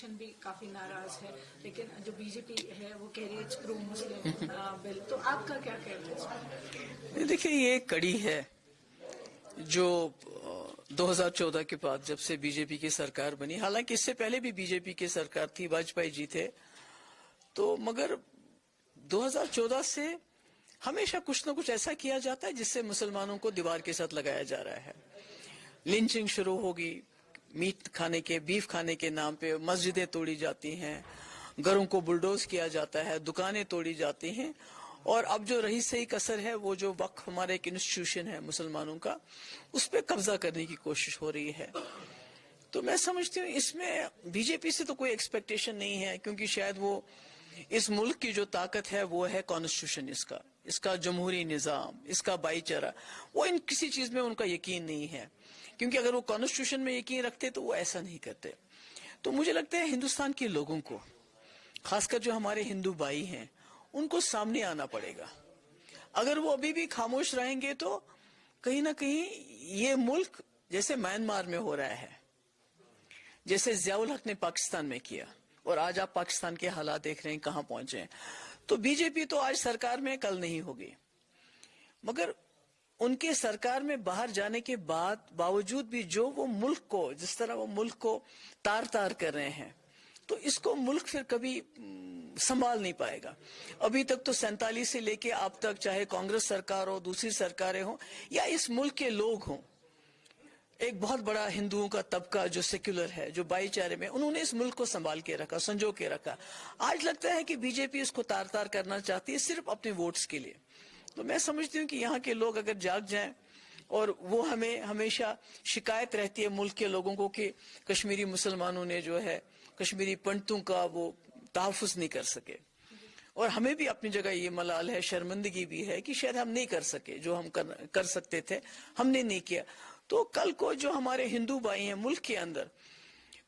Opposition بھی کافی ناراض ہے، لیکن جو بی جے پی ہے وہ کہہ رہی ہے پرو مسلم بل، تو آپ کا کیا کہنا ہے؟ دیکھیے یہ ایک کڑی ہے جو 2014 کے بعد جب سے بی جے پی کی سرکار بنی، حالانکہ اس سے پہلے بھی بی جے پی کی سرکار تھی، واجپئی جی تھے، تو مگر 2014 سے ہمیشہ کچھ نہ کچھ ایسا کیا جاتا ہے جس سے مسلمانوں کو دیوار کے ساتھ لگایا جا رہا ہے. لنچنگ شروع ہوگی، میٹ کھانے کے، بیف کھانے کے نام پہ مسجدیں توڑی جاتی ہیں، گھروں کو بلڈوز کیا جاتا ہے، دکانیں توڑی جاتی ہیں، اور اب جو رہی صحیح کسر ہے وہ جو وقف ہمارا ایک انسٹیٹیوشن ہے مسلمانوں کا، اس پہ قبضہ کرنے کی کوشش ہو رہی ہے. تو میں سمجھتی ہوں اس میں بی جے پی سے تو کوئی ایکسپیکٹیشن نہیں ہے، کیونکہ شاید وہ اس ملک کی جو طاقت ہے وہ ہے کانسٹیٹیوشن، اس کا جمہوری نظام، اس کا بھائی چارہ، وہ ان کسی چیز میں ان کا یقین نہیں ہے، کیونکہ اگر وہ کانسٹیٹیوشن میں یقین رکھتے تو وہ ایسا نہیں کرتے. تو مجھے لگتا ہے ہندوستان کے لوگوں کو، خاص کر جو ہمارے ہندو بھائی ہیں، ان کو سامنے آنا پڑے گا. اگر وہ ابھی بھی خاموش رہیں گے تو کہیں نہ کہیں یہ ملک جیسے میانمار میں ہو رہا ہے، جیسے ضیاء الحق نے پاکستان میں کیا، اور آج آپ پاکستان کے حالات دیکھ رہے ہیں کہاں پہنچے ہیں. تو بی جے پی تو آج سرکار میں، کل نہیں ہوگی، مگر ان کے سرکار میں باہر جانے کے باوجود بھی جو وہ ملک کو، جس طرح وہ ملک کو تار تار کر رہے ہیں، تو اس کو ملک پھر کبھی سنبھال نہیں پائے گا. ابھی تک تو 47 سے لے کے اب تک، چاہے کانگریس سرکار ہو، دوسری سرکاریں ہوں، یا اس ملک کے لوگ ہوں، ایک بہت بڑا ہندوؤں کا طبقہ جو سیکولر ہے، جو بھائی چارے میں، انہوں نے اس ملک کو سنبھال کے رکھا، سنجو کے رکھا. آج لگتا ہے کہ بی جے پی اس کو تار تار کرنا چاہتی ہے صرف اپنے ووٹس کے لیے. تو میں سمجھتی ہوں کہ یہاں کے لوگ اگر جاگ جائیں، اور وہ ہمیں ہمیشہ شکایت رہتی ہے ملک کے لوگوں کو کہ کشمیری مسلمانوں نے جو ہے کشمیری پنڈتوں کا وہ تحفظ نہیں کر سکے، اور ہمیں بھی اپنی جگہ یہ ملال ہے، شرمندگی بھی ہے کہ شاید ہم نہیں کر سکے جو ہم کر سکتے تھے، ہم نے نہیں کیا. تو کل کو جو ہمارے ہندو بھائی ہیں ملک کے اندر،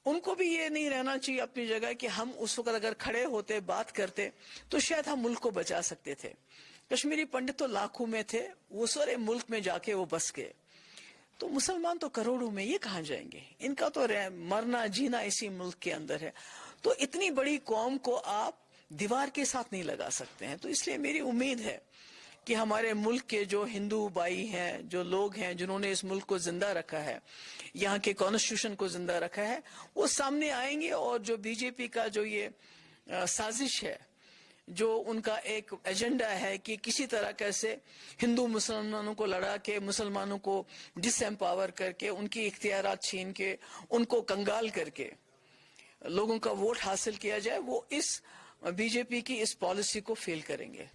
ان کو بھی یہ نہیں رہنا چاہیے اپنی جگہ کہ ہم اس وقت اگر کھڑے ہوتے، بات کرتے، تو شاید ہم ملک کو بچا سکتے تھے. کشمیری پنڈت تو لاکھوں میں تھے، وہ سارے ملک میں جا کے وہ بس گئے. تو مسلمان تو کروڑوں میں، یہ کہاں جائیں گے؟ ان کا تو مرنا جینا اسی ملک کے اندر ہے. تو اتنی بڑی قوم کو آپ دیوار کے ساتھ نہیں لگا سکتے ہیں. تو اس لیے میری امید ہے کہ ہمارے ملک کے جو ہندو بھائی ہیں، جو لوگ ہیں جنہوں نے اس ملک کو زندہ رکھا ہے، یہاں کے کانسٹیٹیوشن کو زندہ رکھا ہے، وہ سامنے آئیں گے، اور جو بی جے پی کا جو یہ سازش ہے، جو ان کا ایک ایجنڈا ہے کہ کسی طرح کیسے ہندو مسلمانوں کو لڑا کے، مسلمانوں کو ڈس ایمپاور کر کے، ان کی اختیارات چھین کے، ان کو کنگال کر کے لوگوں کا ووٹ حاصل کیا جائے، وہ اس بی جے پی کی اس پالیسی کو فیل کریں گے.